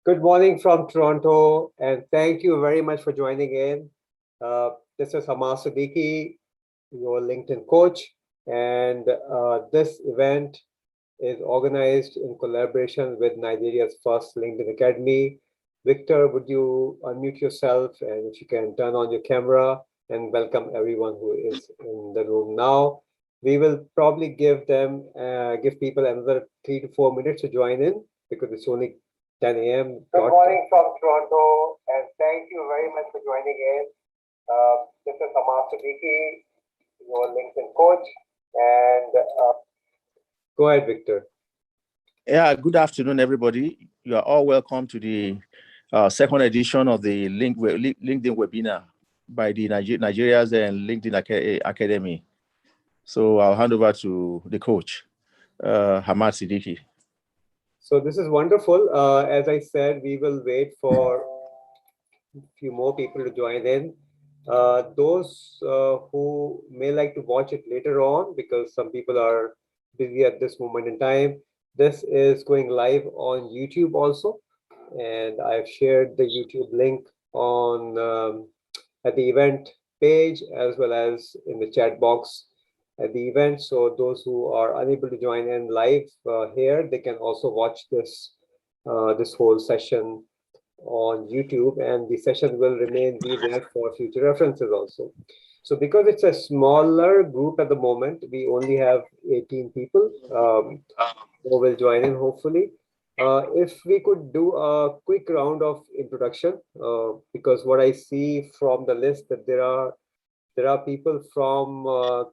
Good morning from Toronto, and thank you very much for joining in. This is Hamas Siddiqui, your LinkedIn coach, and this event is organized in collaboration with Nigeria's first LinkedIn Academy. Victor, would you unmute yourself, and if you can turn on your camera, and welcome everyone who is in the room now. We will probably give people another 3 to 4 minutes to join in because it's only 10 a.m. Good morning from Toronto, and thank you very much for joining in. This is Hamas Siddiqui, your LinkedIn coach, and go ahead, Victor. Yeah, good afternoon, everybody. You are all welcome to the second edition of the LinkedIn webinar by the Nigeria's LinkedIn Academy. So I'll hand over to the coach, Hamas Siddiqui. So this is wonderful. As I said, we will wait for a few more people to join in. Those who may like to watch it later on, because some people are busy at this moment in time, this is going live on YouTube also. And I've shared the YouTube link on at the event page as well as in the chat box at the event. So those who are unable to join in live here, they can also watch this whole session on YouTube, and the session will be there for future references also. So because it's a smaller group at the moment, we only have 18 people who will join in hopefully. If we could do a quick round of introduction, because what I see from the list that there are people from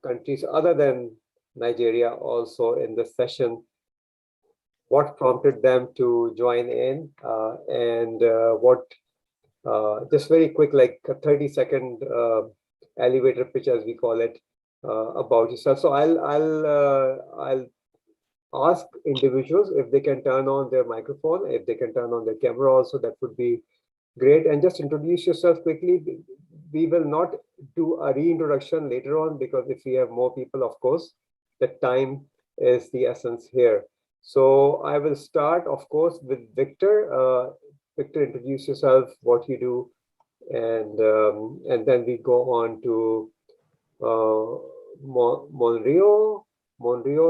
countries other than Nigeria also in the session. What prompted them to join in, and just very quick, like a 30-second elevator pitch, as we call it, about yourself. So I'll ask individuals if they can turn on their microphone, if they can turn on their camera also, that would be great. And just introduce yourself quickly. We will not do a reintroduction later on, because if we have more people, of course, the time is the essence here. So I will start, of course, with Victor. Victor, introduce yourself, what you do, and then we go on to Monrio.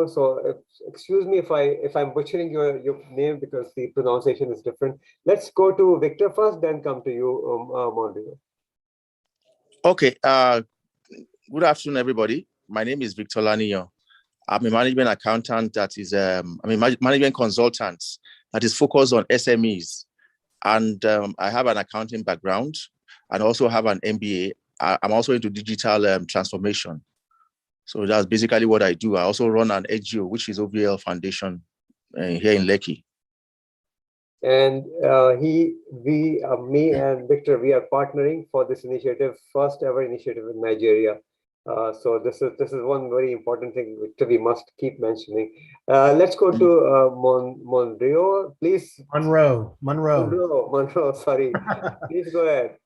So excuse me if I'm butchering your name, because the pronunciation is different. Let's go to Victor first, then come to you, Monrio. Okay. Good afternoon, everybody. My name is Victor Lanier. I'm a management accountant that is, management consultant that is focused on SMEs. And I have an accounting background and also have an MBA. I'm also into digital transformation. So that's basically what I do. I also run an NGO, which is OVL Foundation here in Lekki. And me and Victor, we are partnering for this initiative, first ever initiative in Nigeria. So this is one very important thing which we must keep mentioning. Let's go to Monrio, please. Monroe. Sorry. Please go ahead.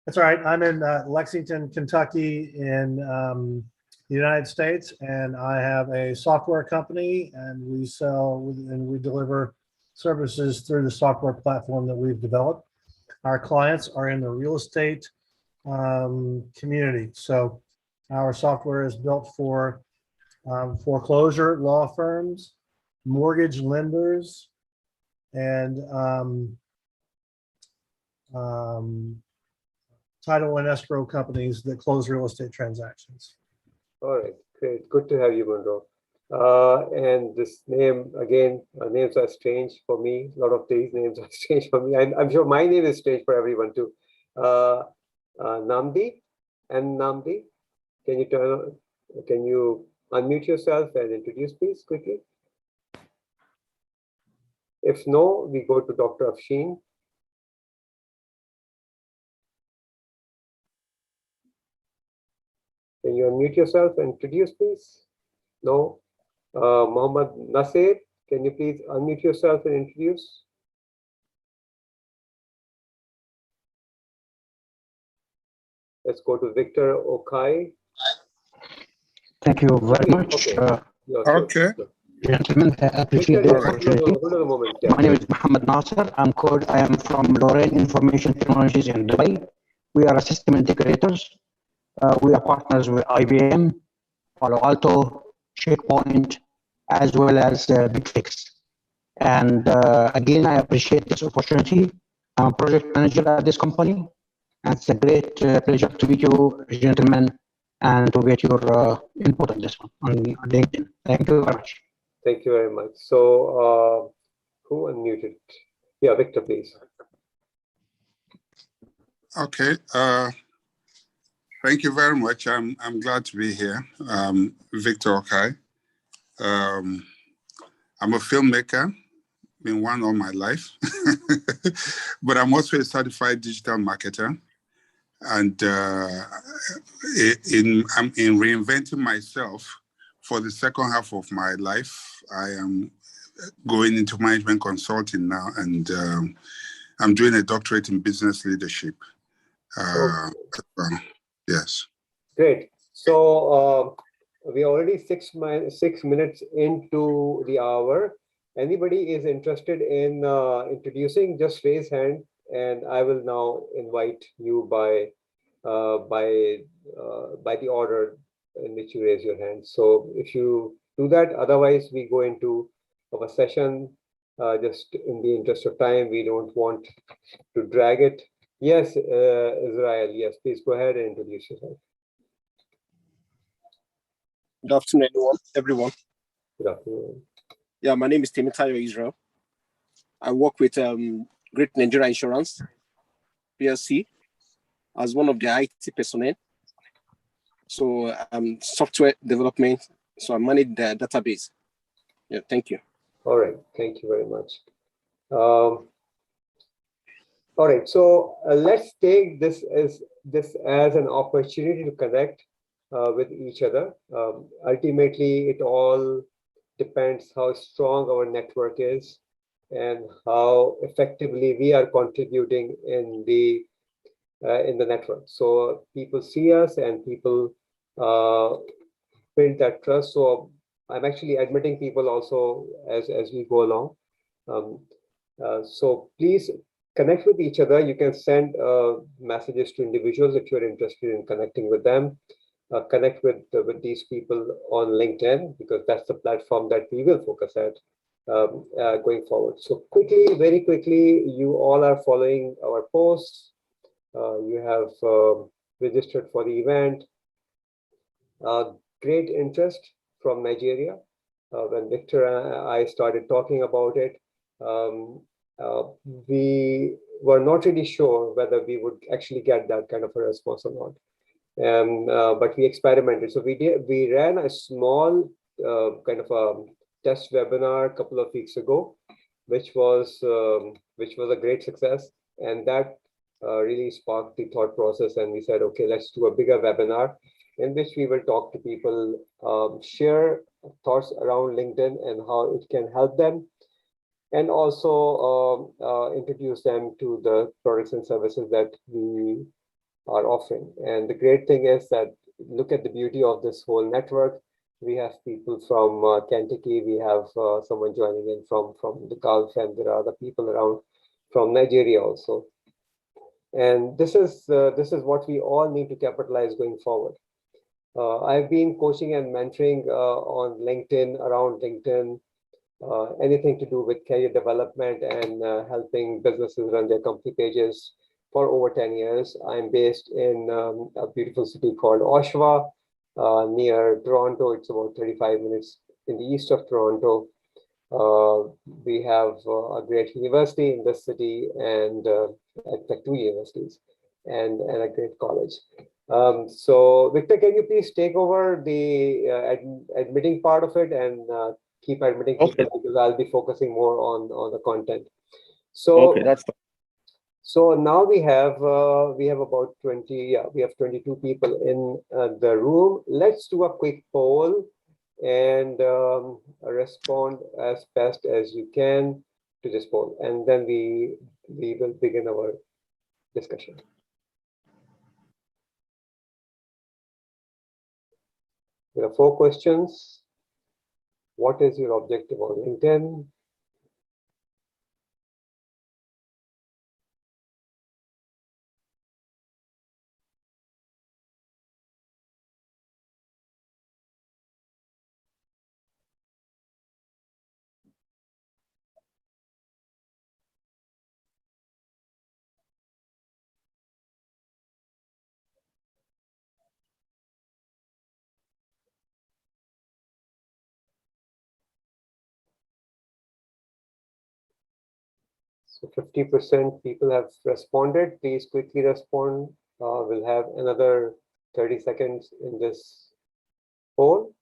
That's all right. I'm in Lexington, Kentucky, in the United States, and I have a software company, and we sell and we deliver services through the software platform that we've developed. Our clients are in the real estate community. So our software is built for foreclosure law firms, mortgage lenders, and title and escrow companies that close real estate transactions. All right, great. Good to have you, Monroe. And this name, again, names are strange for me. A lot of these names are strange for me. I'm sure my name is strange for everyone too. Namdi, can you unmute yourself and introduce, please, quickly? If no, we go to Dr. Afshin. Can you unmute yourself and introduce, please? No. Mohammed Nasir, can you please unmute yourself and introduce? Let's go to Victor Okai. Thank you very much. Okay. gentlemen. I appreciate the opportunity. Hold on a moment. My name is Mohammed Nasser. I am from Lorraine Information Technologies in Dubai. We are a system integrators. We are partners with IBM, Palo Alto, Checkpoint, as well as Big Fix. And again, I appreciate this opportunity. I'm a project manager at this company. And it's a great pleasure to meet you, gentlemen, and to get your input on this one on LinkedIn. Thank you very much. Thank you very much. So, who unmuted? Yeah, Victor, please. Okay. Thank you very much. I'm glad to be here. Victor Okai. I'm a filmmaker, been one all my life, but I'm also a certified digital marketer. And I'm in reinventing myself for the second half of my life. I am going into management consulting now, and I'm doing a doctorate in business leadership. Yes. Great. So we're already 6 minutes into the hour. Anybody is interested in introducing, just raise hand, and I will now invite you by the order in which you raise your hand. So if you do that, otherwise we go into our session. Just in the interest of time, we don't want to drag it. Yes, Israel. Yes, please go ahead and introduce yourself. Good afternoon, everyone. Good afternoon. Yeah, my name is Temitayo Israel. I work with Great Nigeria Insurance, PLC, as one of the IT personnel. So software development. So I manage the database. Yeah, thank you. All right, thank you very much. All right, so let's take this as an opportunity to connect with each other. Ultimately, it all depends how strong our network is and how effectively we are contributing in the network. So people see us and people build that trust. So I'm actually admitting people also as we go along. So please connect with each other. You can send messages to individuals if you're interested in connecting with them. Connect with these people on LinkedIn, because that's the platform that we will focus at going forward. So very quickly, you all are following our posts. You have registered for the event. Great interest from Nigeria. When Victor and I started talking about it, we were not really sure whether we would actually get that kind of a response or not. But we experimented. So we ran a small kind of a test webinar a couple of weeks ago, which was a great success, and that really sparked the thought process. And we said, okay, let's do a bigger webinar in which we will talk to people, share thoughts around LinkedIn and how it can help them, and also introduce them to the products and services that we are offering. And the great thing is that look at the beauty of this whole network. We have people from Kentucky. We have someone joining in from the Gulf, and there are other people around from Nigeria also. And this is what we all need to capitalize going forward. I've been coaching and mentoring on LinkedIn, around LinkedIn, anything to do with career development and helping businesses run their company pages for over 10 years. I'm based in a beautiful city called Oshawa, near Toronto. It's about 35 minutes in the east of Toronto. We have a great university in this city, and in fact, 2 universities, and a great college. So Victor, can you please take over the admitting part of it and keep admitting people, because I'll be focusing more on the content. So okay, that's fine. So now we have about 22 people in the room. Let's do a quick poll and respond as best as you can to this poll, and then we will begin our discussion. There are 4 questions. What is your objective on LinkedIn? So 50% people have responded. Please quickly respond. We'll have another 30 seconds in this poll.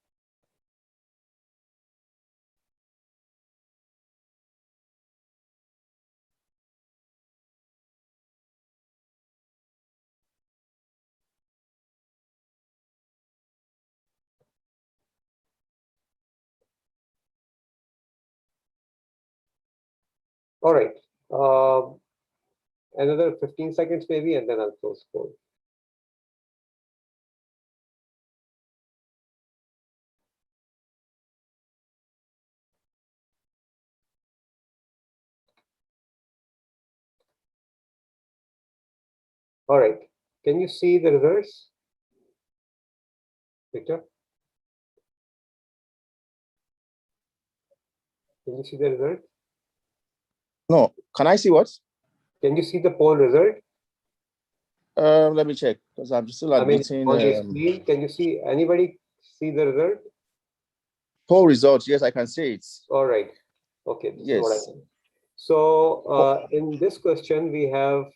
All right. Another 15 seconds maybe, and then I'll close the poll. All right. Can you see the results, Victor? Can you see the result? No, can I see what? Can you see the poll result? Let me check because I'm still I mean, admitting on the screen, can you see anybody see the result? poll results. Yes, I can see it. All right. Okay, this is what I Yes. think. So in this question, we have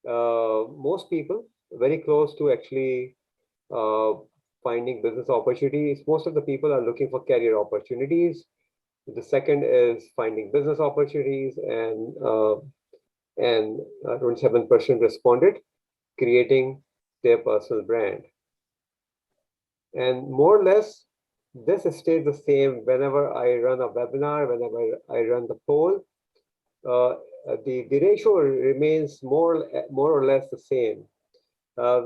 most people very close to actually finding business opportunities. Most of the people are looking for career opportunities. The second is finding business opportunities, and 27% responded creating their personal brand. And more or less, this stays the same whenever I run a webinar, whenever I run the poll. The ratio remains more or less the same,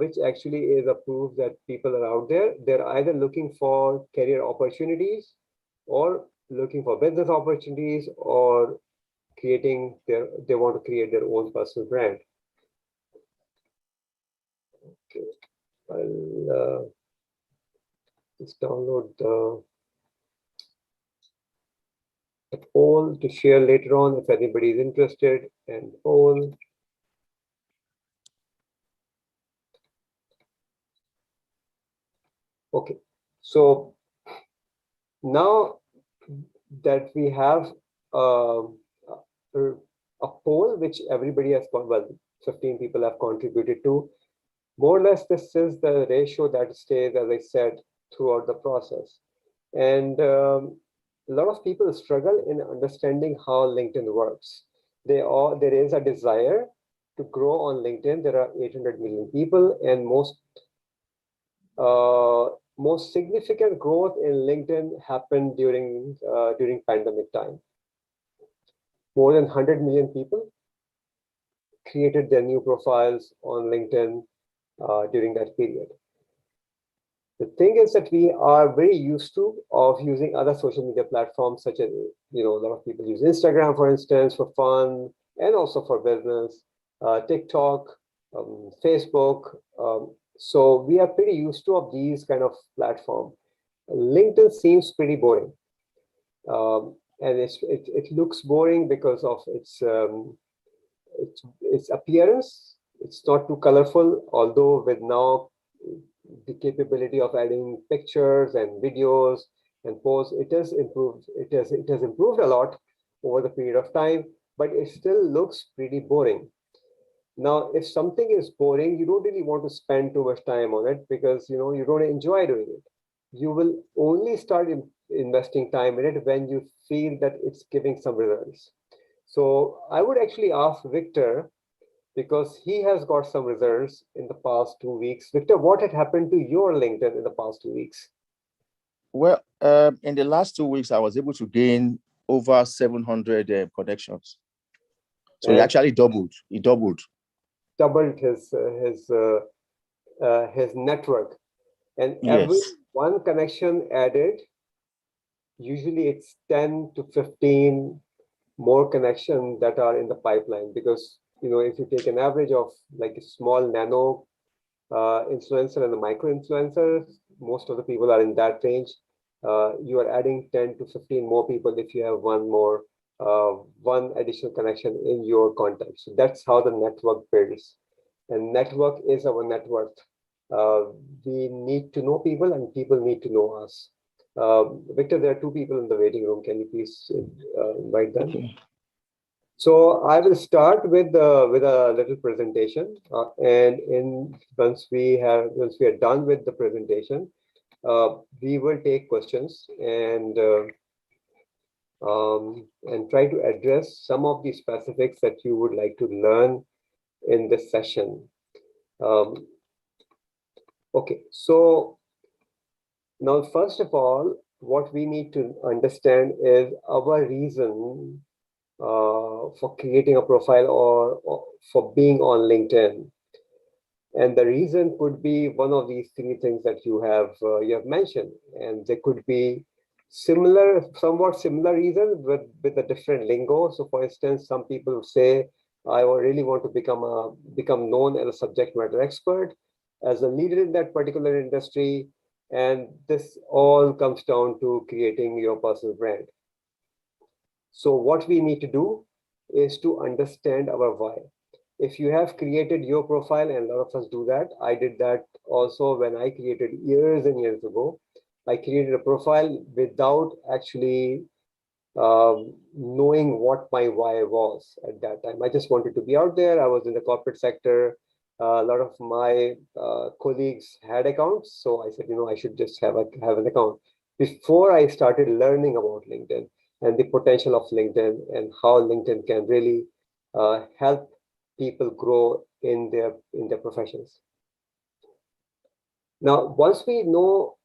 which actually is a proof that people are out there. They're either looking for career opportunities or looking for business opportunities or they want to create their own personal brand. Okay, I'll just download the poll to share later on if anybody is interested, and poll. Okay, so now that we have a poll which everybody has, well, 15 people have contributed to, more or less this is the ratio that stays, as I said, throughout the process. And a lot of people struggle in understanding how LinkedIn works. There is a desire to grow on LinkedIn. There are 800 million people, and most significant growth in LinkedIn happened during pandemic time. More than 100 million people created their new profiles on LinkedIn during that period. The thing is that we are very used to of using other social media platforms, such as, a lot of people use Instagram, for instance, for fun and also for business, TikTok, Facebook. So we are pretty used to of these kind of platform. LinkedIn seems pretty boring, and it looks boring because of its appearance. It's not too colorful, although with now the capability of adding pictures and videos and posts, it has improved a lot over the period of time, but it still looks pretty boring. Now, if something is boring, you don't really want to spend too much time on it because you don't enjoy doing it. You will only start investing time in it when you feel that it's giving some results. So I would actually ask Victor, because he has got some results in the past 2 weeks. Victor, what had happened to your LinkedIn in the past 2 weeks? Well, in the last 2 weeks, I was able to gain over 700 connections. So he actually doubled. He doubled his network, and yes. every one connection added usually it's 10 to 15 more connections that are in the pipeline, because if you take an average of like a small nano influencer and the micro influencers, most of the people are in that range. You are adding 10 to 15 more people if you have one additional connection in your contact. So that's how the network builds, and network is our network. We need to know people, and people need to know us. Victor, there are two people in the waiting room. Can you please invite them? Okay. So I will start with a little presentation, and once we are done with the presentation, we will take questions and try to address some of the specifics that you would like to learn in this session. Okay, so now first of all, what we need to understand is our reason for creating a profile or for being on LinkedIn. And the reason could be one of these three things that you have mentioned, and there could be somewhat similar reasons with a different lingo. So, for instance, some people say, "I really want to become known as a subject matter expert, as a leader in that particular industry," and this all comes down to creating your personal brand. So, what we need to do is to understand our why. If you have created your profile, and a lot of us do that, I did that also when I created years and years ago. I created a profile without actually knowing what my why was at that time. I just wanted to be out there. I was in the corporate sector. A lot of my colleagues had accounts, so I said, I should just have an account. Before I started learning about LinkedIn and the potential of LinkedIn and how LinkedIn can really help people grow in their professions. Now, once we know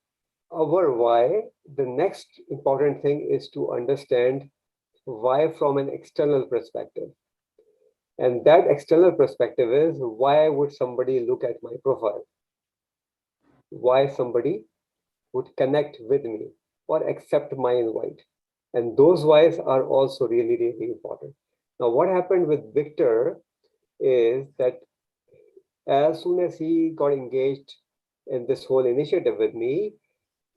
our why, the next important thing is to understand why from an external perspective. And that external perspective is, why would somebody look at my profile? Why somebody would connect with me or accept my invite? And those whys are also really, really important. Now, what happened with Victor is that as soon as he got engaged in this whole initiative with me,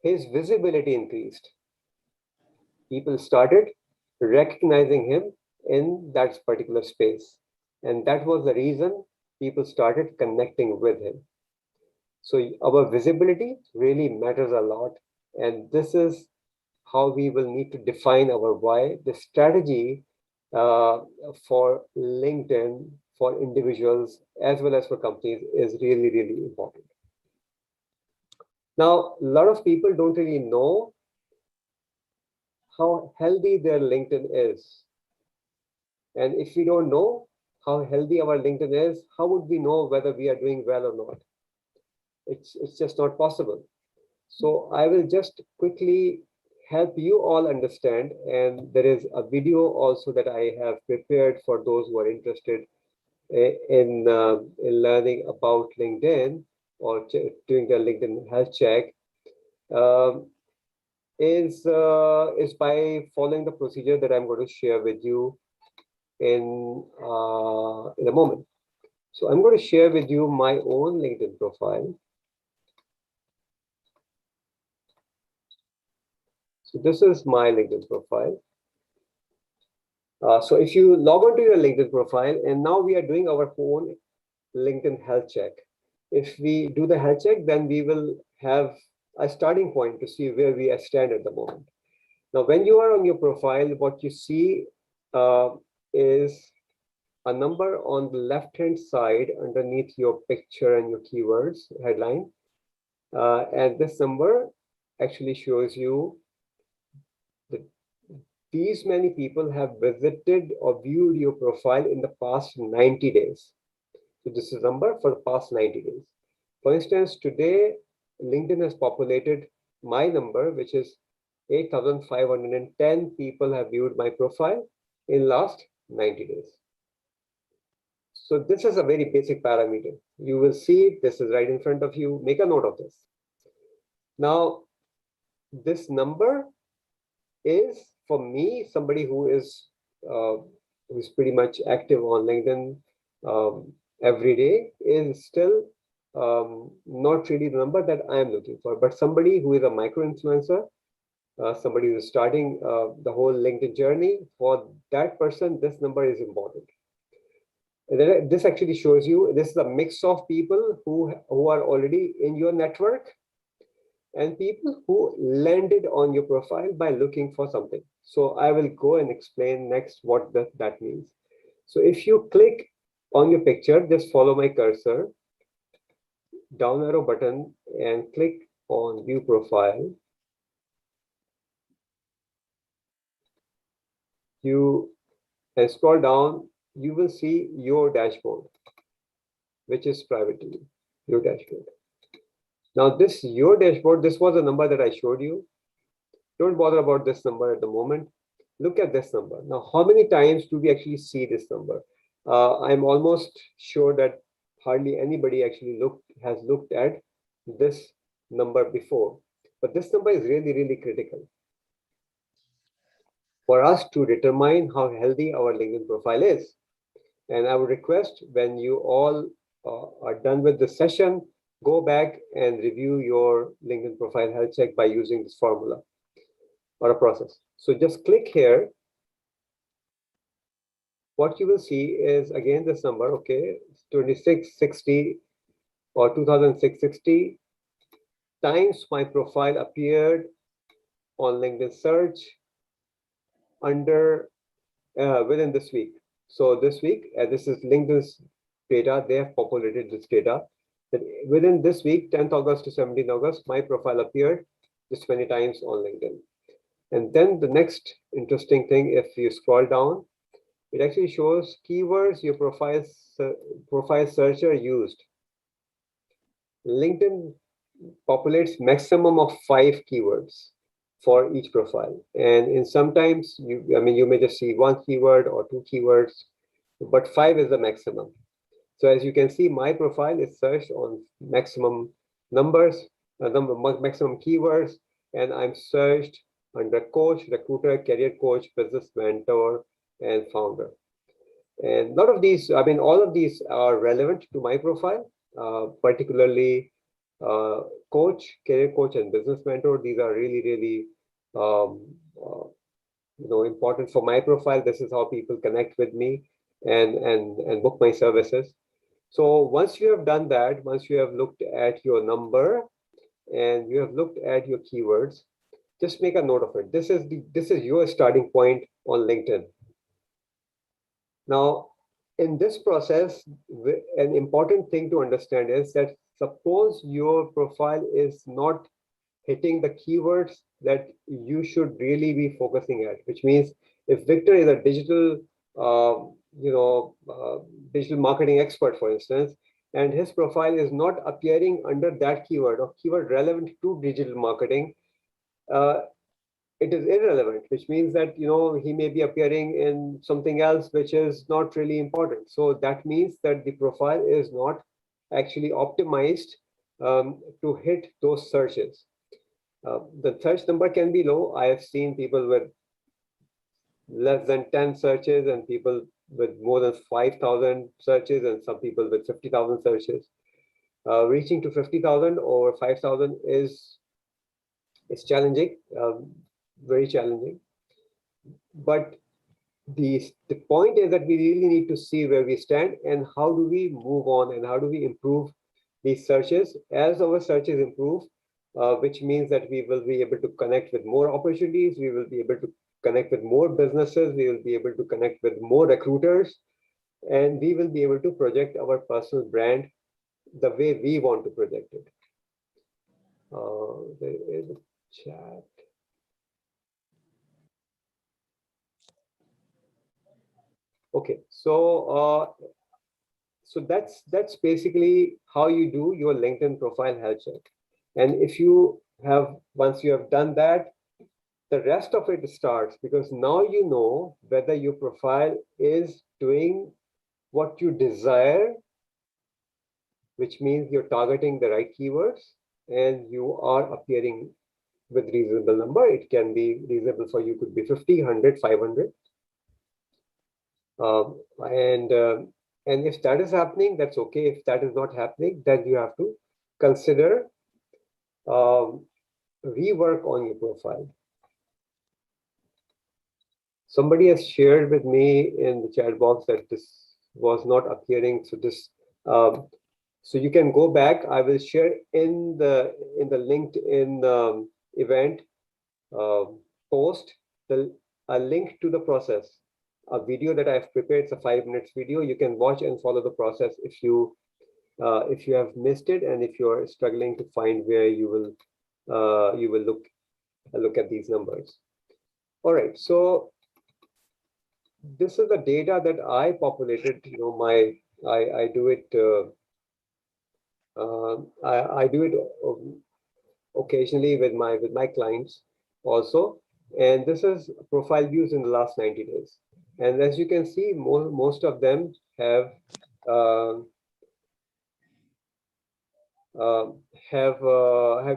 his visibility increased. People started recognizing him in that particular space. And that was the reason people started connecting with him. So our visibility really matters a lot. And this is how we will need to define our why. The strategy for LinkedIn, for individuals, as well as for companies is really, really important. Now, a lot of people don't really know how healthy their LinkedIn is. And if we don't know how healthy our LinkedIn is, how would we know whether we are doing well or not? It's just not possible. So I will just quickly help you all understand. And there is a video also that I have prepared for those who are interested in learning about LinkedIn or doing their LinkedIn health check. Is by following the procedure that I'm going to share with you in a moment. So I'm going to share with you my own LinkedIn profile. So this is my LinkedIn profile. So if you log on to your LinkedIn profile, and now we are doing our own LinkedIn health check. If we do the health check, then we will have a starting point to see where we stand at the moment. Now, when you are on your profile, what you see is a number on the left-hand side underneath your picture and your keywords headline. And this number actually shows you that these many people have visited or viewed your profile in the past 90 days. So this is a number for the past 90 days. For instance, today, LinkedIn has populated my number, which is 8,510 people have viewed my profile in last 90 days. So this is a very basic parameter. You will see this is right in front of you. Make a note of this. Now, this number is, for me, somebody who's pretty much active on LinkedIn every day is still not really the number that I am looking for, but somebody who is a micro influencer, somebody who's starting the whole LinkedIn journey, for that person, this number is important. This actually shows you this is a mix of people who are already in your network and people who landed on your profile by looking for something. So I will go and explain next what that means. So if you click on your picture, just follow my cursor, down arrow button, and click on view profile. And scroll down, you will see your dashboard, which is private to you, your dashboard. Now your dashboard, this was a number that I showed you. Don't bother about this number at the moment. Look at this number. Now, how many times do we actually see this number? I'm almost sure that hardly anybody actually has looked at this number before. But this number is really, really critical for us to determine how healthy our LinkedIn profile is. And I would request, when you all are done with the session, go back and review your LinkedIn profile health check by using this formula or a process. So just click here. What you will see is again this number, okay, 2660 or 2660 times my profile appeared on LinkedIn search under within this week. So this week, this is LinkedIn's data, they have populated this data. That within this week, 10th August to 17th August, my profile appeared this many times on LinkedIn. And then the next interesting thing, if you scroll down, it actually shows keywords your profile searcher used. LinkedIn populates maximum of 5 keywords for each profile. And in sometimes you may just see 1 keyword or 2 keywords, but 5 is the maximum. So as you can see, my profile is searched on maximum numbers, maximum keywords, and I'm searched under coach, recruiter, career coach, business mentor, and founder. And a lot of these, all of these are relevant to my profile, particularly coach, career coach, and business mentor. These are really, really important for my profile. This is how people connect with me and book my services. So once you have done that, once you have looked at your number and you have looked at your keywords, just make a note of it. This is your starting point on LinkedIn. Now, in this process, an important thing to understand is that suppose your profile is not hitting the keywords that you should really be focusing at, which means if Victor is a digital, digital marketing expert, for instance, and his profile is not appearing under that keyword or keyword relevant to digital marketing, it is irrelevant, which means that he may be appearing in something else which is not really important. So that means that the profile is not actually optimized to hit those searches. The search number can be low. I have seen people with less than 10 searches and people with more than 5,000 searches and some people with 50,000 searches. Reaching to 50,000 or 5,000 is challenging, very challenging. But the point is that we really need to see where we stand and how do we move on and how do we improve these searches. As our searches improve, which means that we will be able to connect with more opportunities, we will be able to connect with more businesses, we will be able to connect with more recruiters, and we will be able to project our personal brand the way we want to project it. There is a chat. Okay, so that's basically how you do your LinkedIn profile health check. And if you have, once you have done that, the rest of it starts, because now you know whether your profile is doing what you desire, which means you're targeting the right keywords and you are appearing with reasonable number. It can be reasonable for you, could be 50, 100, 500. And if that is happening, that's okay. If that is not happening, then you have to consider rework on your profile. Somebody has shared with me in the chat box that this was not appearing. So this, so you can go back. I will share in the LinkedIn event post a link to the process, a video that I've prepared. It's a 5 minutes video. You can watch and follow the process if you have missed it, and if you're struggling to find where you will look at these numbers. All right, so this is the data that I populated. You know, I do it. I do it occasionally with my clients also, and this is profile views in the last 90 days. And as you can see, most of them have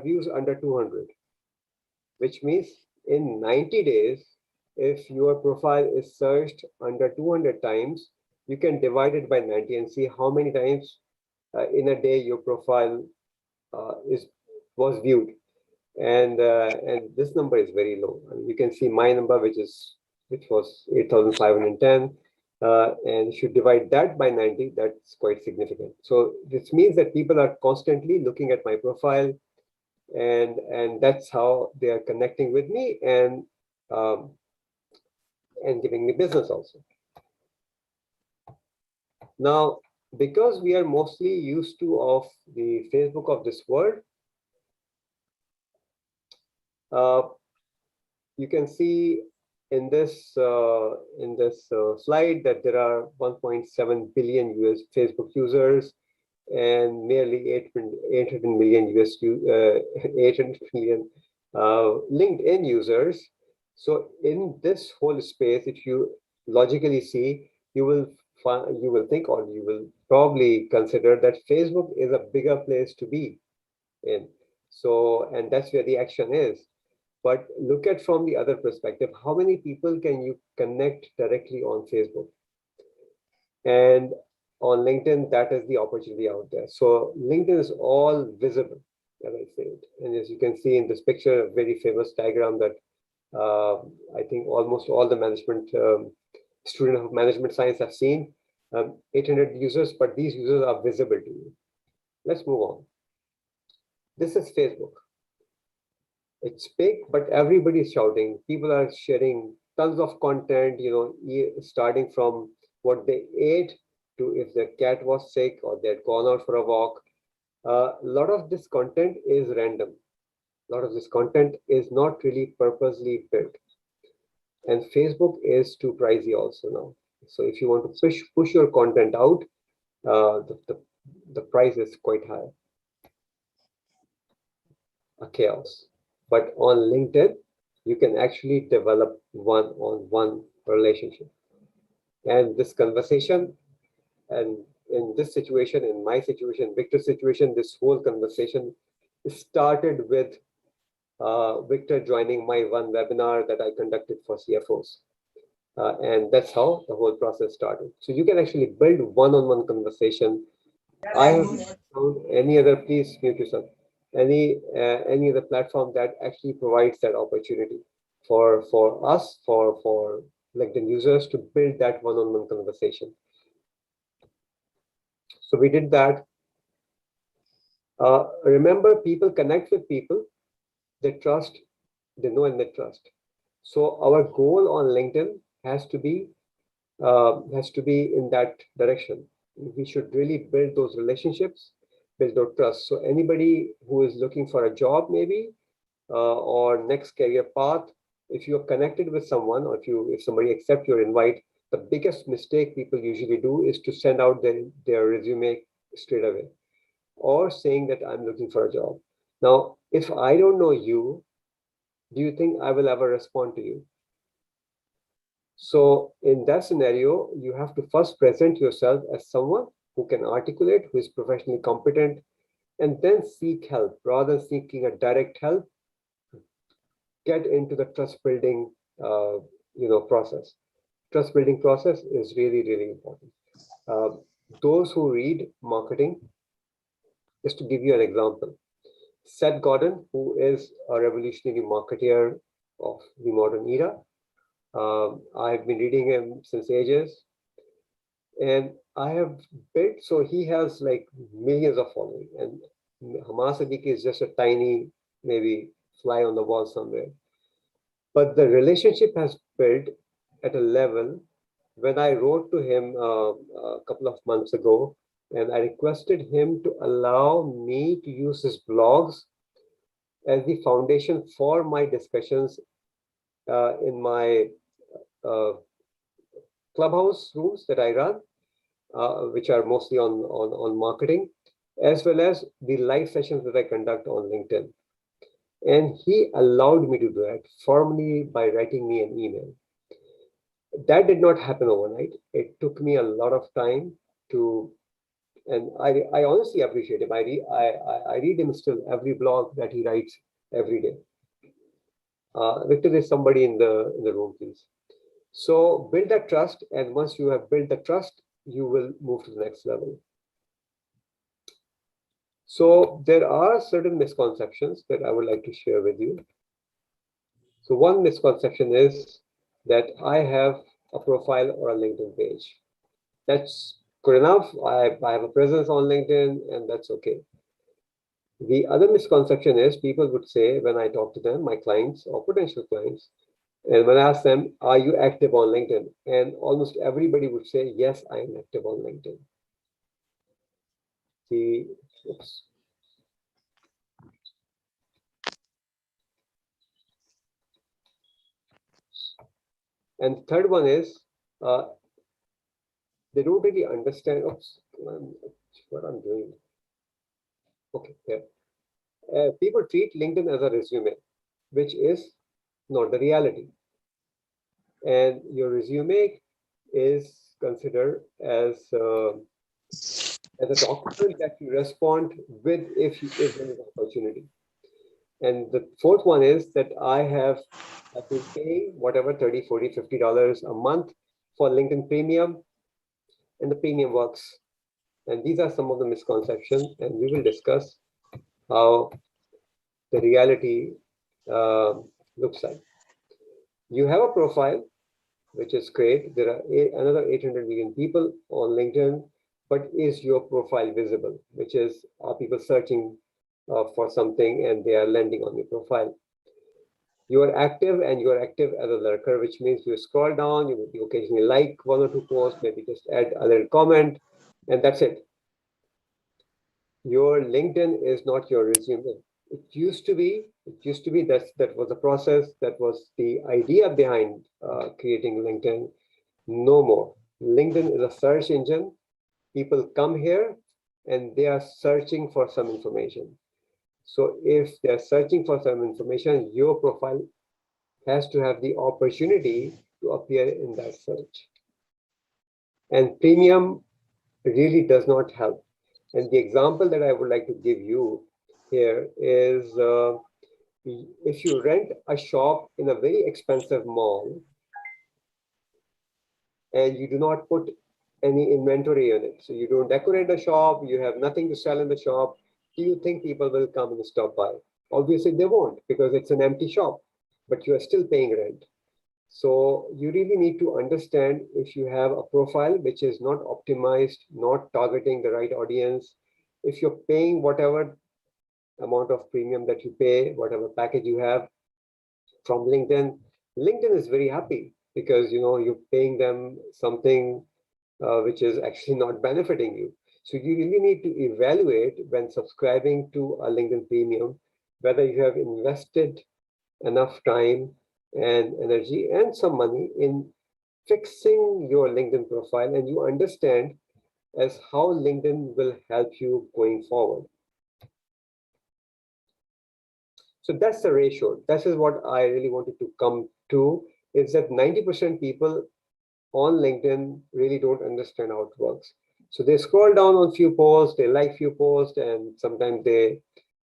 views under 200, which means in 90 days, if your profile is searched under 200 times, you can divide it by 90 and see how many times in a day your profile was viewed. And this number is very low. I mean, you can see my number, which was 8,510. And if you divide that by 90, that's quite significant. So this means that people are constantly looking at my profile, and that's how they are connecting with me and giving me business also. Now, because we are mostly used to of the Facebook of this world, you can see in this slide that there are 1.7 billion US Facebook users and nearly 800 million 800 million LinkedIn users. So in this whole space, if you logically see, you will think, or you will probably consider that Facebook is a bigger place to be in. So, and that's where the action is. But look at from the other perspective, how many people can you connect directly on Facebook? And on LinkedIn, that is the opportunity out there. So LinkedIn is all visible, as I said. And as you can see in this picture, a very famous diagram that I think almost all the student of management science have seen. 800 users, but these users are visible to you. Let's move on. This is Facebook. It's big, but everybody is shouting. People are sharing tons of content, you know, starting from what they ate to if their cat was sick or they had gone out for a walk. A lot of this content is random. A lot of this content is not really purposely built. And Facebook is too pricey also now. So if you want to push your content out, the price is quite high. A chaos. But on LinkedIn, you can actually develop one-on-one relationship. And this conversation, and in this situation, in my situation, Victor's situation, this whole conversation started with Victor joining my one webinar that I conducted for CFOs. And that's how the whole process started. So you can actually build one-on-one conversation. I haven't found any other, please mute yourself, any other platform that actually provides that opportunity for us, for LinkedIn users to build that one-on-one conversation. So we did that. Remember, people connect with people, they trust, they know, and they trust. So our goal on LinkedIn has to be in that direction. We should really build those relationships, build those trust. So anybody who is looking for a job, maybe, or next career path, if you're connected with someone, or if somebody accepts your invite, the biggest mistake people usually do is to send out their resume straight away, or saying that I'm looking for a job. Now, if I don't know you, do you think I will ever respond to you? So in that scenario, you have to first present yourself as someone who can articulate, who is professionally competent, and then seek help. Rather than seeking a direct help, get into the trust building, process. Trust building process is really, really important. Those who read marketing, just to give you an example, Seth Godin, who is a revolutionary marketeer of the modern era, I've been reading him since ages, and I have built, so he has like millions of following, and Hamas Sadiq is just a tiny, maybe fly on the wall somewhere. But the relationship has built at a level. When I wrote to him a couple of months ago, and I requested him to allow me to use his blogs as the foundation for my discussions in my uh, clubhouse rooms that I run, which are mostly on marketing, as well as the live sessions that I conduct on LinkedIn. And he allowed me to do that formally by writing me an email. That did not happen overnight. It took me a lot of time to, and I honestly appreciate him. I read him still, every blog that he writes every day. Victor, is somebody in the room, please. So build that trust, and once you have built the trust, you will move to the next level. So there are certain misconceptions that I would like to share with you. So one misconception is that I have a profile or a LinkedIn page. That's good enough. I have a presence on LinkedIn, and that's okay. The other misconception is people would say when I talk to them, my clients or potential clients, and when I ask them, are you active on LinkedIn? And almost everybody would say, yes, I am active on LinkedIn. Oops. And the third one is they don't really understand. Oops, what I'm doing. Okay, yeah. People treat LinkedIn as a resume, which is not the reality. And your resume is considered as a document that you respond with if there is an opportunity. And the fourth one is that I've been paying whatever $30, $40, $50 a month for LinkedIn Premium, and the premium works. And these are some of the misconceptions, and we will discuss how the reality looks like. You have a profile, which is great. There are another 800 million people on LinkedIn, but is your profile visible? Which is, are people searching for something and they are landing on your profile? You are active, and you are active as a lurker, which means you scroll down, you maybe occasionally like one or two posts, maybe just add a little comment, and that's it. Your LinkedIn is not your resume. It used to be that was the process, that was the idea behind creating LinkedIn. No more. LinkedIn is a search engine. People come here and they are searching for some information. So if they're searching for some information, your profile has to have the opportunity to appear in that search. And premium really does not help. And the example that I would like to give you here is if you rent a shop in a very expensive mall and you do not put any inventory in it, so you don't decorate the shop, you have nothing to sell in the shop, do you think people will come and stop by? Obviously they won't, because it's an empty shop, but you are still paying rent. So you really need to understand, if you have a profile which is not optimized, not targeting the right audience, if you're paying whatever amount of premium that you pay, whatever package you have from LinkedIn, LinkedIn is very happy because you're paying them something which is actually not benefiting you. So you really need to evaluate when subscribing to a LinkedIn Premium whether you have invested enough time and energy and some money in fixing your LinkedIn profile, and you understand as how LinkedIn will help you going forward. So that's the ratio. This is what I really wanted to come to, is that 90% people on LinkedIn really don't understand how it works. So they scroll down on few posts, they like few posts, and sometimes they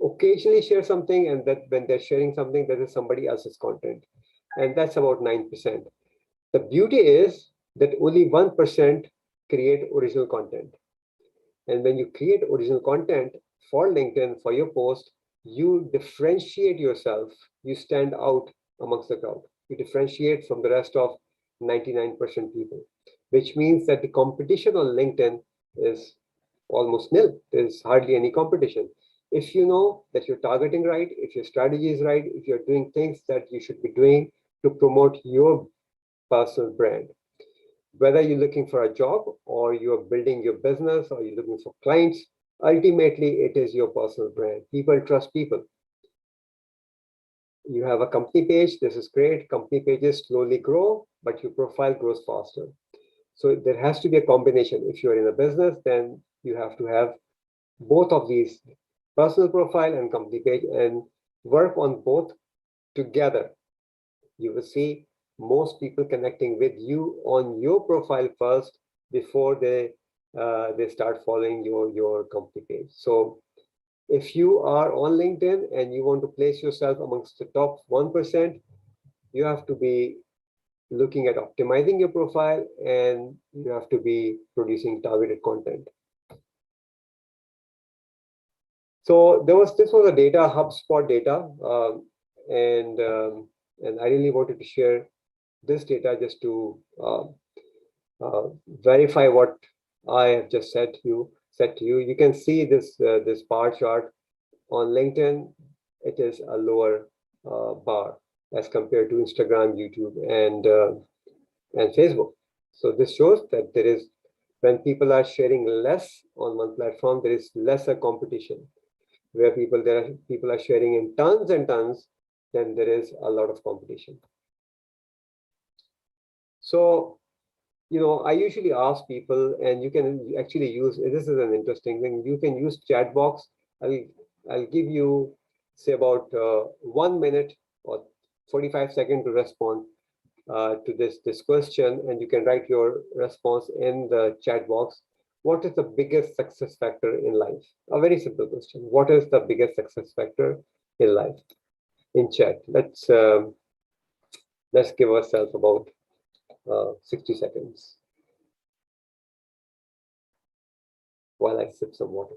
occasionally share something, and that when they're sharing something, that is somebody else's content. And that's about 9%. The beauty is that only 1% create original content. And when you create original content for LinkedIn, for your post, you differentiate yourself. You stand out amongst the crowd. You differentiate from the rest of 99% people, which means that the competition on LinkedIn is almost nil. There's hardly any competition. If you know that you're targeting right, if your strategy is right, if you're doing things that you should be doing to promote your personal brand, whether you're looking for a job or you're building your business or you're looking for clients, ultimately it is your personal brand. People trust people. You have a company page, this is great. Company pages slowly grow, but your profile grows faster. So there has to be a combination. If you're in a business, then you have to have both of these, personal profile and company page, and work on both together. You will see most people connecting with you on your profile first before they start following your company page. So if you are on LinkedIn and you want to place yourself amongst the top 1%, you have to be looking at optimizing your profile, and you have to be producing targeted content. So this was a data, HubSpot data, and I really wanted to share this data just to verify what I have just said to you. You can see this bar chart on LinkedIn. It is a lower bar as compared to Instagram, YouTube, and Facebook. So this shows that there is, when people are sharing less on one platform, there is lesser competition. Where people are sharing in tons and tons, then there is a lot of competition. So, I usually ask people, and you can actually use, this is an interesting thing, you can use chat box. I'll give you, say, about 1 minute or 45 seconds to respond to this question, and you can write your response in the chat box. What is the biggest success factor in life? A very simple question. What is the biggest success factor in life? In chat. Let's give ourselves about 60 seconds while I sip some water.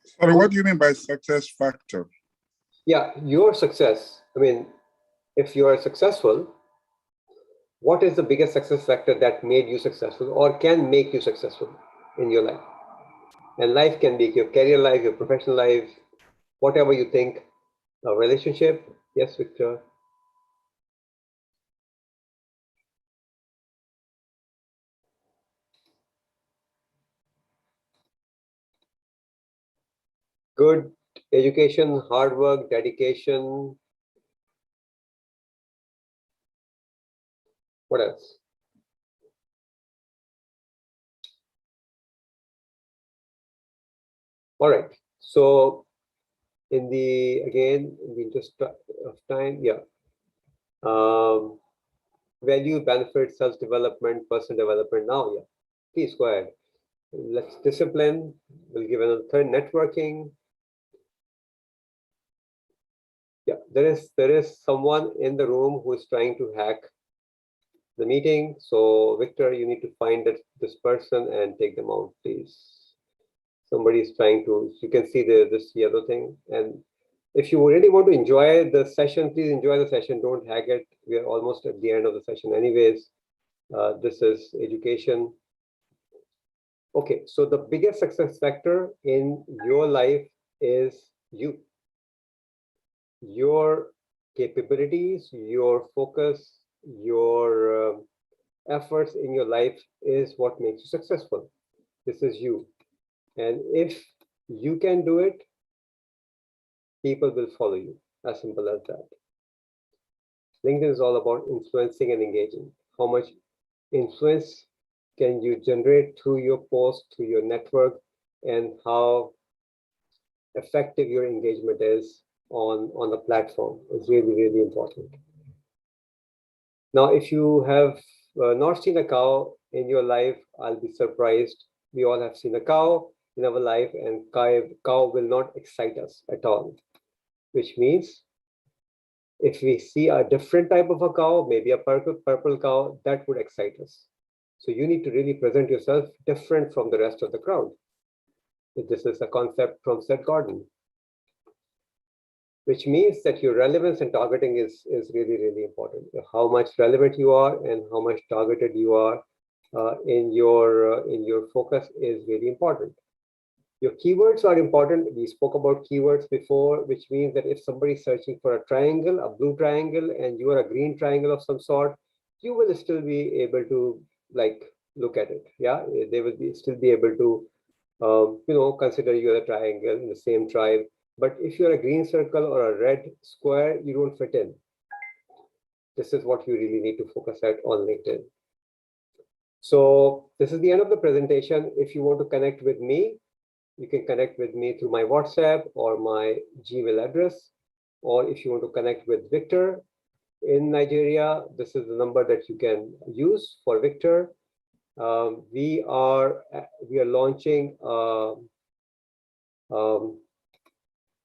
Sorry, what do you mean by success factor? Yeah, your success. I mean, if you are successful, what is the biggest success factor that made you successful or can make you successful in your life? And life can be your career life, your professional life, whatever you think. A relationship. Yes, Victor. Good education, hard work, dedication. What else? All right. So in the interest of time, yeah. Value, benefit, self-development, personal development. Now, yeah. Please go ahead. Let's discipline. We'll give another third, networking. Yeah, there is someone in the room who is trying to hack the meeting. So Victor, you need to find this person and take them out, please. Somebody is trying to. You can see this yellow thing. And if you really want to enjoy the session, please enjoy the session. Don't hack it. We are almost at the end of the session, anyways. This is education. Okay, so the biggest success factor in your life is you. Your capabilities, your focus, your efforts in your life is what makes you successful. This is you. And if you can do it, people will follow you. As simple as that. LinkedIn is all about influencing and engaging. How much influence can you generate through your post, through your network, and how effective your engagement is on the platform is really, really important. Now, if you have not seen a cow in your life, I'll be surprised. We all have seen a cow in our life, and cow will not excite us at all, which means if we see a different type of a cow, maybe a purple cow, that would excite us. So you need to really present yourself different from the rest of the crowd. This is a concept from Seth Godin, which means that your relevance and targeting is really, really important. How much relevant you are and how much targeted you are in your focus is really important. Your keywords are important. We spoke about keywords before, which means that if somebody is searching for a triangle, a blue triangle, and you are a green triangle of some sort, you will still be able to like look at it. Yeah, they will still be able to consider you a triangle in the same tribe. But if you're a green circle or a red square, you don't fit in. This is what you really need to focus at on LinkedIn. So this is the end of the presentation. If you want to connect with me, you can connect with me through my WhatsApp or my Gmail address. Or if you want to connect with Victor in Nigeria, this is the number that you can use for Victor. We are launching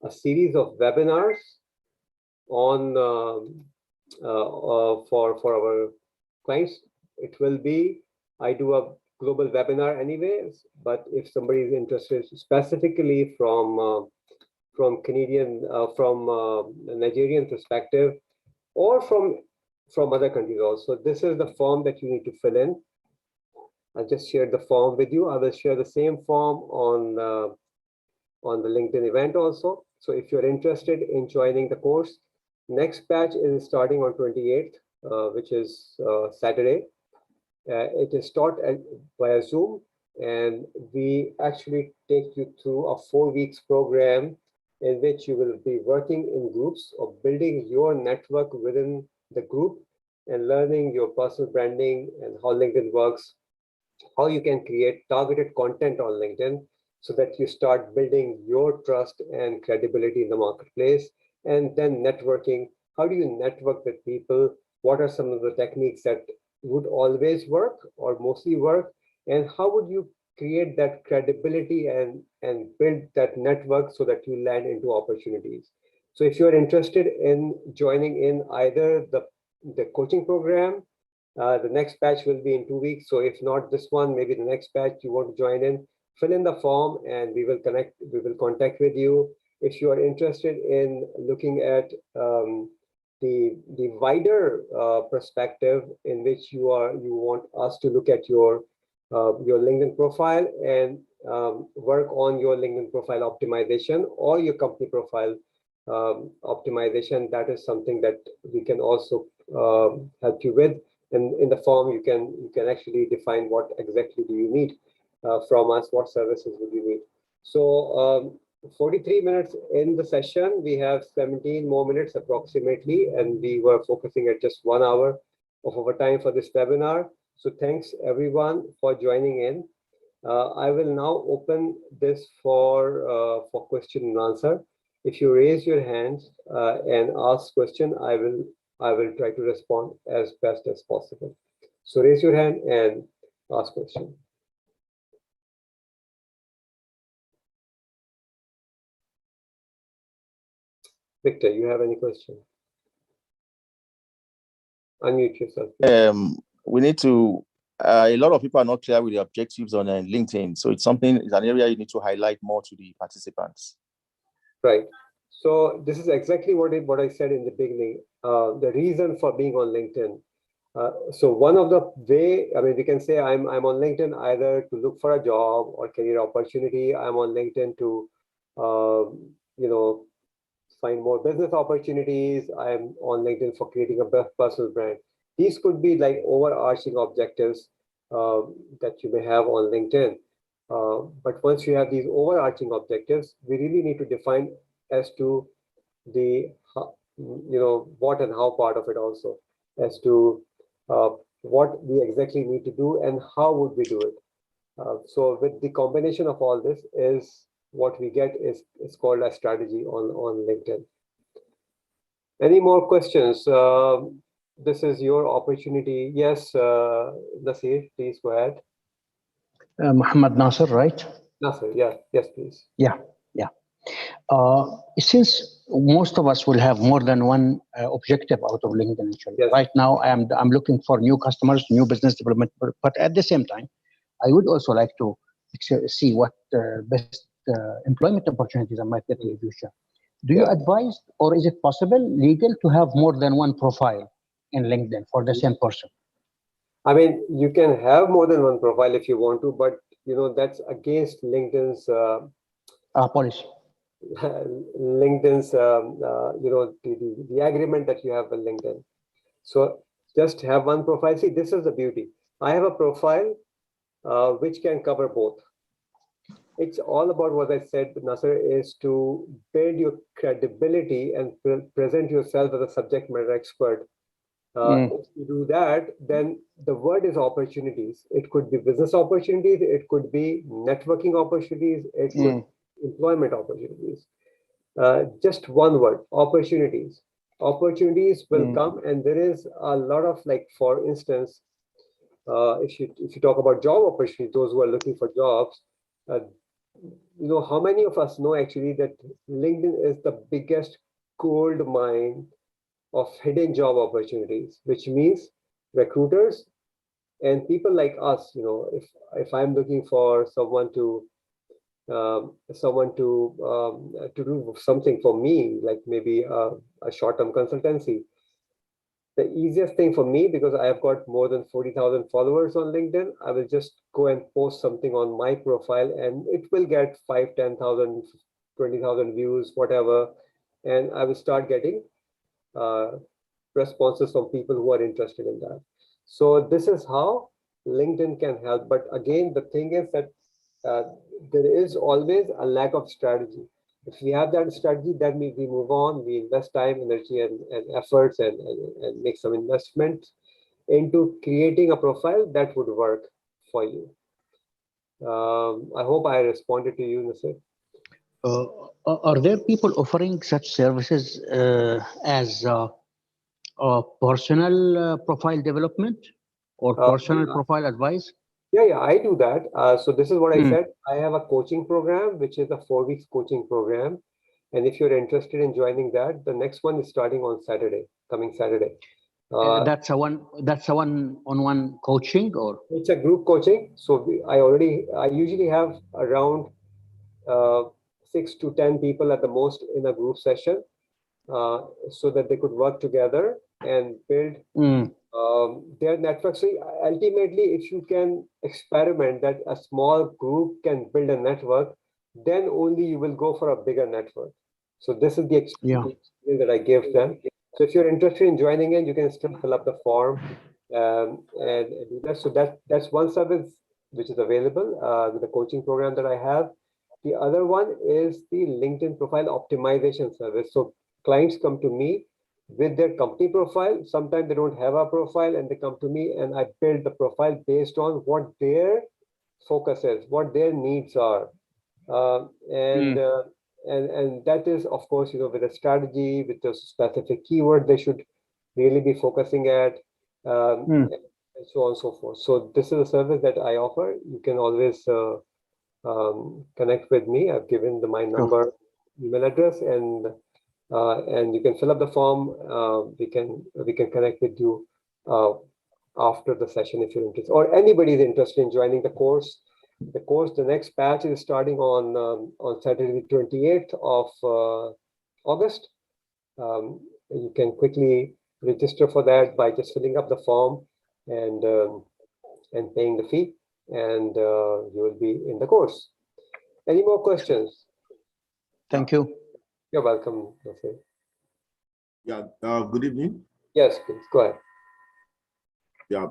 a series of webinars on for our clients. It will be, I do a global webinar anyways, but if somebody is interested specifically from Canadian, from Nigerian perspective, or from other countries also, this is the form that you need to fill in. I just shared the form with you. I will share the same form on the LinkedIn event also. So if you're interested in joining the course, next batch is starting on 28th, which is Saturday. It is taught via Zoom, and we actually take you through a 4 weeks program in which you will be working in groups of building your network within the group and learning your personal branding and how LinkedIn works, how you can create targeted content on LinkedIn so that you start building your trust and credibility in the marketplace. And then networking. How do you network with people? What are some of the techniques that would always work or mostly work? And how would you create that credibility and build that network so that you land into opportunities? So if you're interested in joining in either the coaching program, the next batch will be in 2 weeks. So if not this one, maybe the next batch you want to join in, fill in the form and we will contact with you. If you are interested in looking at the wider perspective in which you want us to look at your LinkedIn profile and work on your LinkedIn profile optimization or your company profile optimization, that is something that we can also help you with. And in the form, you can actually define what exactly do you need from us, what services would you need. So 43 minutes in the session, we have 17 more minutes approximately, and we were focusing at just 1 hour of our time for this webinar. So thanks everyone for joining in. I will now open this for question and answer. If you raise your hands and ask question, I will try to respond as best as possible. So raise your hand and ask question. Victor, you have any question? Unmute yourself. We need to, a lot of people are not clear with the objectives on LinkedIn. So it's an area you need to highlight more to the participants. Right. So this is exactly what I said in the beginning, the reason for being on LinkedIn. So one of the way, I mean, we can say I'm on LinkedIn either to look for a job or career opportunity. I'm on LinkedIn to, find more business opportunities. I'm on LinkedIn for creating a personal brand. These could be like overarching objectives that you may have on LinkedIn. But once you have these overarching objectives, we really need to define as to the what and how part of it also, as to what we exactly need to do and how would we do it. So with the combination of all this is what we get is called a strategy on LinkedIn. Any more questions? This is your opportunity. Yes, Nasir, please go ahead. Muhammad Nasir, right? Nasir, yeah, yes, please. Yeah, yeah. Since most of us will have more than one objective out of LinkedIn, actually. Yes. Right now, I'm looking for new customers, new business development, but at the same time, I would also like to see what best employment opportunities I might get in the future. Do you Yeah. advise, or is it possible, legal, to have more than one profile in LinkedIn for the same person? I mean, you can have more than one profile if you want to, but that's against LinkedIn's Policy. LinkedIn's the agreement that you have with LinkedIn. So just have one profile. See, this is the beauty. I have a profile which can cover both. It's all about what I said, Nasser, is to build your credibility and present yourself as a subject matter expert. If you do that, then the word is opportunities. It could be business opportunities, it could be networking opportunities, it could be employment opportunities. Just one word, opportunities. Opportunities will come, and there is a lot of, like, for instance, if you talk about job opportunities, those who are looking for jobs, how many of us know actually that LinkedIn is the biggest gold mine of hidden job opportunities, which means recruiters and people like us, if I'm looking for someone to do something for me, like maybe a short-term consultancy. The easiest thing for me, because I have got more than 40,000 followers on LinkedIn, I will just go and post something on my profile, and it will get 5, 10,000, 20,000 views, whatever, and I will start getting responses from people who are interested in that. So this is how LinkedIn can help. But again, the thing is that there is always a lack of strategy. If we have that strategy, then we move on, we invest time, energy, and efforts, and make some investment into creating a profile that would work for you. I hope I responded to you, Nasir. Are there people offering such services as personal profile development or personal profile advice? Yeah, I do that. So this is what I said. I have a coaching program, which is a 4 weeks coaching program. And if you're interested in joining that, the next one is starting on Saturday, coming Saturday. That's a one-on-one coaching, or? It's a group coaching. So I usually have around 6 to 10 people at the most in a group session, so that they could work together and build their network. So ultimately, if you can experiment that a small group can build a network, then only you will go for a bigger network. So this is the experience that I give them. So if you're interested in joining in, you can still fill up the form and do that. So that's one service which is available with the coaching program that I have. The other one is the LinkedIn profile optimization service. So clients come to me with their company profile. Sometimes they don't have a profile, and they come to me, and I build the profile based on what their focus is, what their needs are, and that is, of course, with a strategy, with a specific keyword they should really be focusing at, and so on and so forth. So this is a service that I offer. You can always connect with me. I've given my number, email address, and you can fill up the form. We can connect with you after the session if you're interested, or anybody is interested in joining the course. The next batch is starting on Saturday, 28th of August. You can quickly register for that by just filling up the form and paying the fee, and you will be in the course. Any more questions? Thank you. You're welcome, Nasir. Yeah, good evening. Yes, please, go ahead. Yeah,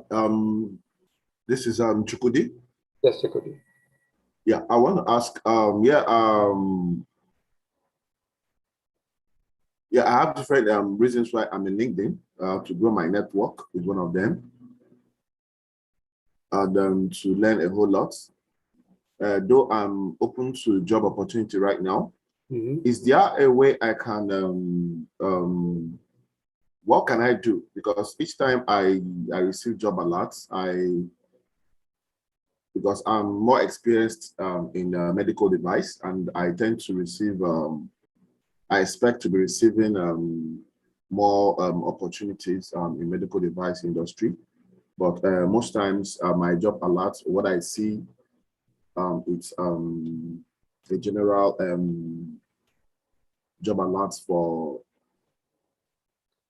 this is Chukudi. Yes, Chukudi. Yeah, I want to ask, I have different reasons why I'm in LinkedIn. To grow my network is one of them. And to learn a whole lot. Though I'm open to job opportunity right now, is there a way I can what can I do? Because each time I receive job alerts, because I'm more experienced in medical device, and I tend to receive, I expect to be receiving more opportunities in medical device industry. But most times my job alerts, what I see, it's a general job alerts for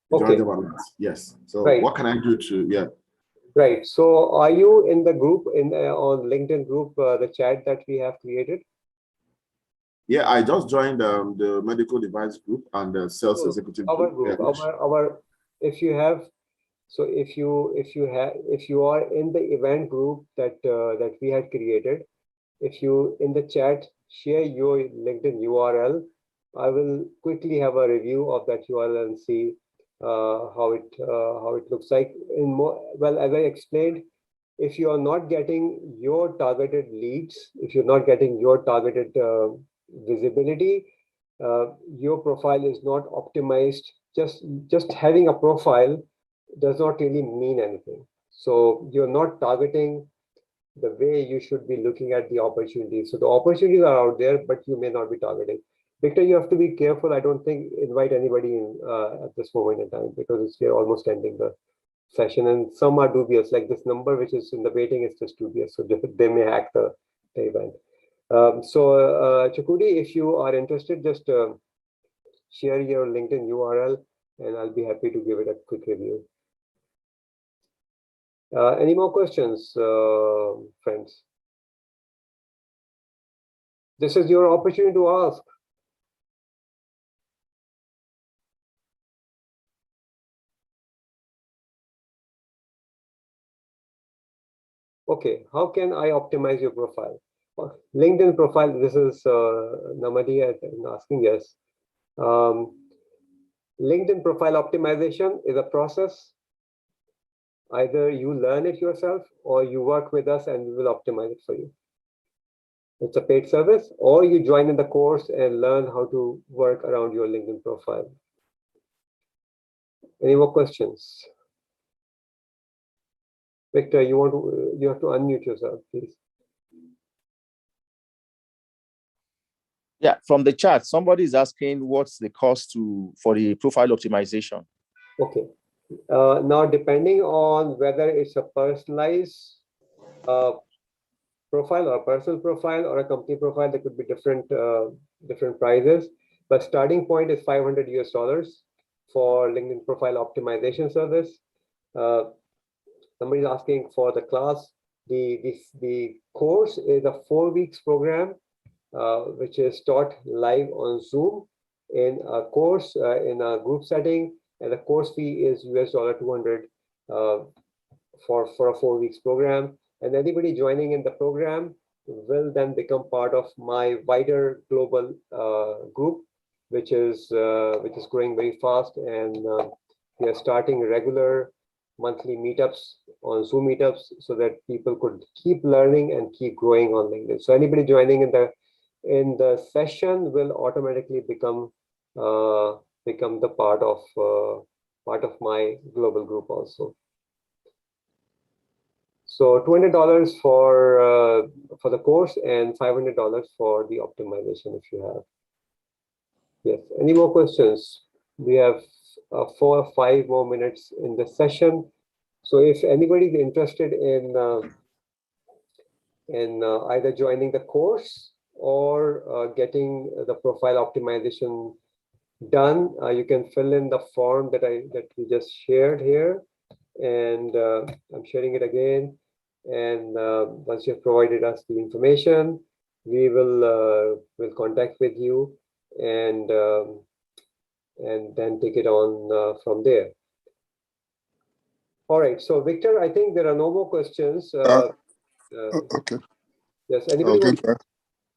Okay. job alerts. Yes. So Right. what can I do to, yeah. Right. So are you in the group on LinkedIn group, the chat that we have created? Yeah, I just joined the medical device group and the sales So executive our group. group, our, if you have, so if you are in the event group that that we had created, if you in the chat share your LinkedIn URL, I will quickly have a review of that URL and see how it looks like. In more, well, as I explained, if you are not getting your targeted leads, if you're not getting your targeted visibility, your profile is not optimized. Just having a profile does not really mean anything. So you're not targeting the way you should be looking at the opportunities. So the opportunities are out there, but you may not be targeting. Victor, you have to be careful. I don't think invite anybody in at this moment in time, because we're almost ending the session, and some are dubious, like this number which is in the waiting is just dubious, so they may hack the event. Chakudi, if you are interested, just share your LinkedIn URL and I'll be happy to give it a quick review. Any more questions, friends? This is your opportunity to ask. Okay, how can I optimize your profile? LinkedIn profile, this is Namadi asking, yes. LinkedIn profile optimization is a process. Either you learn it yourself or you work with us and we will optimize it for you. It's a paid service, or you join in the course and learn how to work around your LinkedIn profile. Any more questions? Victor, you have to unmute yourself, please. Yeah, from the chat, somebody is asking what's the cost for the profile optimization. Okay. Now, depending on whether it's a personalized profile or a personal profile or a company profile, there could be different prices. But starting point is $500 US for LinkedIn profile optimization service. Somebody is asking for the class. The course is a 4 weeks program, which is taught live on Zoom in a course in a group setting, and the course fee is $200 for a 4 weeks program. And anybody joining in the program will then become part of my wider global group, which is growing very fast, and we are starting regular monthly meetups on Zoom meetups so that people could keep learning and keep growing on LinkedIn. So anybody joining in the session will automatically become the part of my global group also. So $200 for the course and $500 for the optimization if you have. Yes. Any more questions? We have 4 or 5 more minutes in the session. So if anybody is interested in either joining the course or getting the profile optimization done, you can fill in the form that we just shared here, and I'm sharing it again. And once you've provided us the information, we will contact with you and then take it on from there. All right. So Victor, I think there are no more questions. Okay. Yes. Anybody?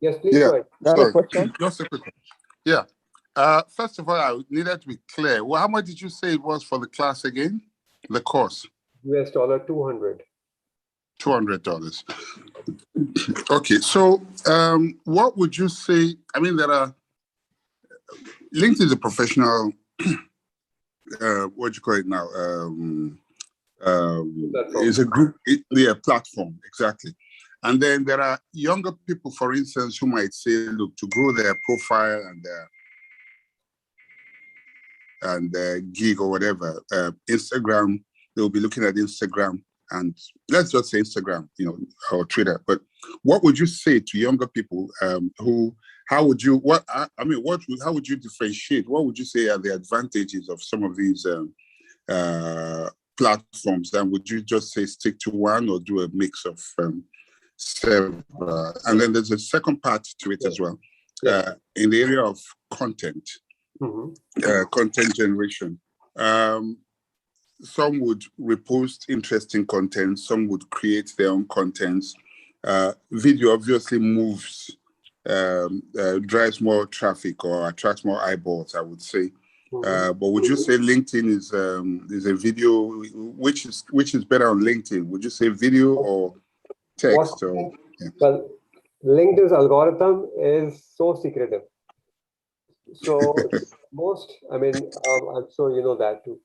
Yes, please go ahead. Sorry. Just a quick one. Yeah. First of all, I needed to be clear. Well, how much did you say it was for the class again? The course? $200. $200. Okay. So what would you say? I mean, LinkedIn is a professional what do you call it now? It's a group, platform, exactly. And then there are younger people, for instance, who might say, look, to grow their profile and their gig or whatever, Instagram, they'll be looking at Instagram, and let's just say Instagram, or Twitter. But what would you say to younger people how would you differentiate? What would you say are the advantages of some of these platforms? And would you just say stick to one or do a mix of several? And then there's a second part to it as well, in the area of content, content generation. Some would repost interesting content, some would create their own contents. Video obviously moves, drives more traffic or attracts more eyeballs, I would say. But would you say LinkedIn is a video, which is better on LinkedIn? Would you say video or text? Well, LinkedIn's algorithm is so secretive. So I'm sure you know that too.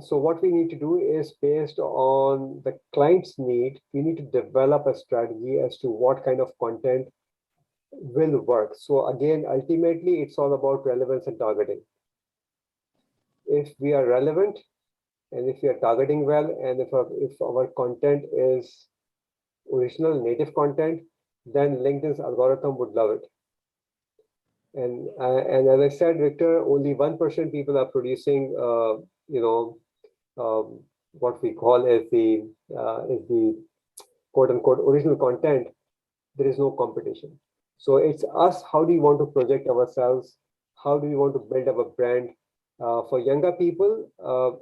So what we need to do is, based on the client's need, we need to develop a strategy as to what kind of content will work. So again, ultimately, it's all about relevance and targeting. If we are relevant, and if we are targeting well, and if our content is original native content, then LinkedIn's algorithm would love it. And as I said, Victor, only 1% people are producing, what we call as the quote unquote original content. There is no competition. So it's us. How do you want to project ourselves? How do we want to build our brand? For younger people,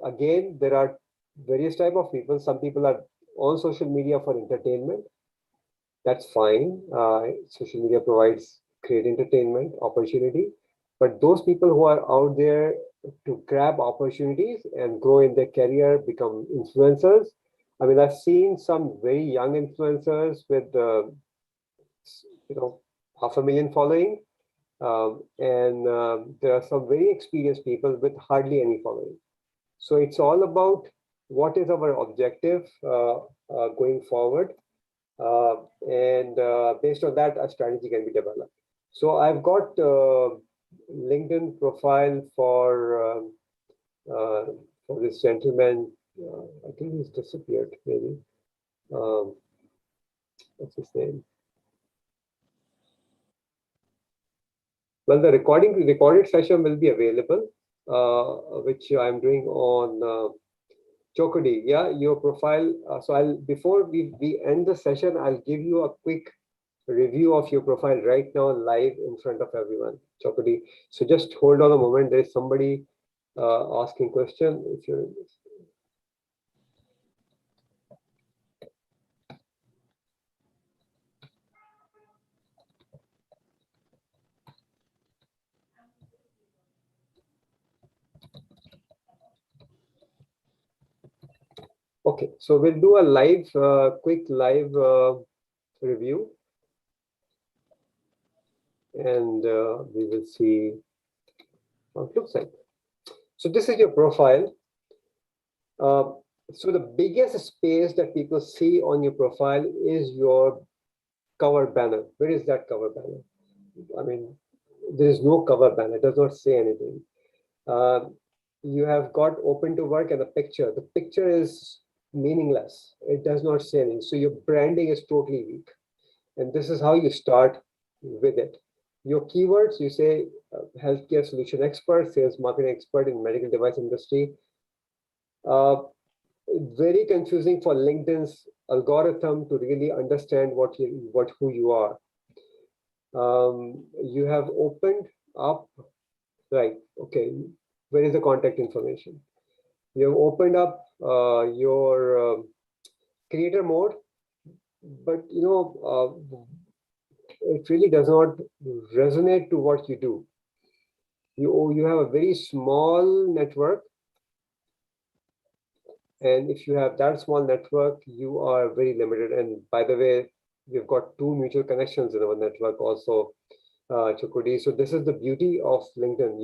again, there are various type of people. Some people are on social media for entertainment. That's fine. Social media provides great entertainment opportunity. But those people who are out there to grab opportunities and grow in their career, become influencers. I mean, I've seen some very young influencers with, 500,000 following. There are some very experienced people with hardly any following. So it's all about what is our objective going forward. Based on that, a strategy can be developed. So I've got LinkedIn profile for this gentleman. I think he's disappeared, maybe. What's his name? Well, the recorded session will be available, which I'm doing on Chokodi. Yeah, your profile. So before we end the session, I'll give you a quick review of your profile right now, live in front of everyone. Chokodi. So just hold on a moment. There is somebody asking question. If you're in this. Okay, so we'll do a quick live review, and we will see what it looks like. So this is your profile. So the biggest space that people see on your profile is your cover banner. Where is that cover banner? I mean, there is no cover banner. It does not say anything. You have got open to work and a picture. The picture is meaningless. It does not say anything. So your branding is totally weak. And this is how you start with it. Your keywords, you say healthcare solution expert, sales marketing expert in medical device industry. Very confusing for LinkedIn's algorithm to really understand who you are. You have opened up, right? Okay, where is the contact information? You have opened up your creator mode, but it really does not resonate to what you do. You have a very small network, and if you have that small network, you are very limited. And by the way, we've got 2 mutual connections in our network also. Chukudi. So this is the beauty of LinkedIn.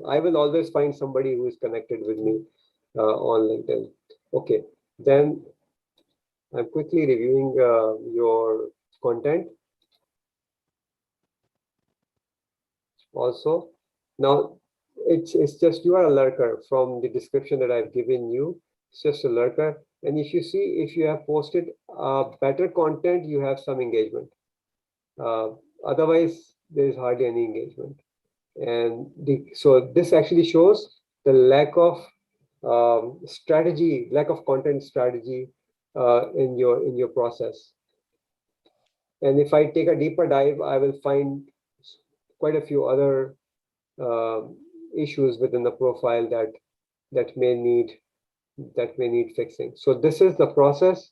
I will always find somebody who is connected with me on LinkedIn. Okay, then I'm quickly reviewing your content also. Now, it's just you are a lurker from the description that I've given you. It's just a lurker. And if you have posted better content, you have some engagement. Otherwise, there is hardly any engagement. And so this actually shows the lack of strategy, lack of content strategy in your process. And if I take a deeper dive, I will find quite a few other issues within the profile that may need fixing. So this is the process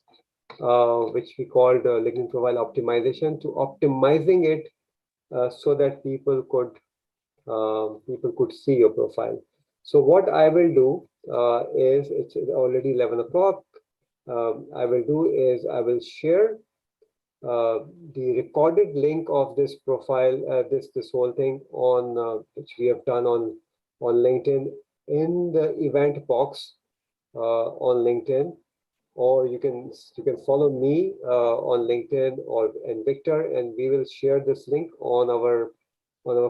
which we called LinkedIn profile optimization, to optimizing it so that people could see your profile. So what I will do is, it's already 11 o'clock. I will do is I will share the recorded link of this profile, this whole thing on which we have done on LinkedIn in the event box on LinkedIn, or you can follow me on LinkedIn and Victor, and we will share this link on our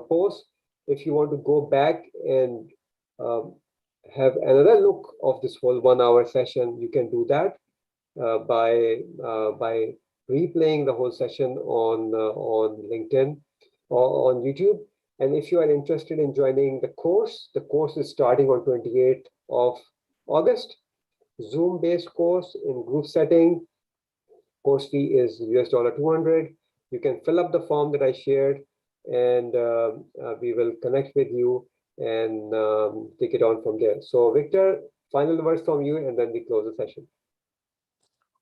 post. If you want to go back and um, have another look of this whole 1 hour session, you can do that by replaying the whole session on LinkedIn or on YouTube. And if you are interested in joining the course is starting on 28th of August. Zoom-based course in group setting. Course fee is $200. You can fill up the form that I shared, and we will connect with you and take it on from there. So, Victor, final words from you, and then we close the session.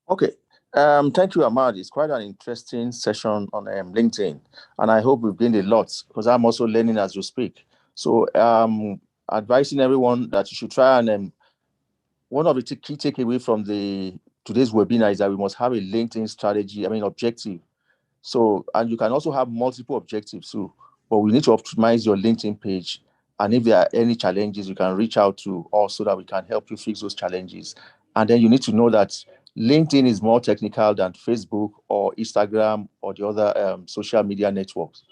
Okay. Thank you, Ahmad. It's quite an interesting session on LinkedIn, and I hope we've gained a lot, because I'm also learning as you speak. So, advising everyone that you should try and one of the key takeaway from today's webinar is that we must have a LinkedIn strategy, objective. So, and you can also have multiple objectives too, but we need to optimize your LinkedIn page. And if there are any challenges, you can reach out to us so that we can help you fix those challenges. And then you need to know that LinkedIn is more technical than Facebook or Instagram or the other social media networks.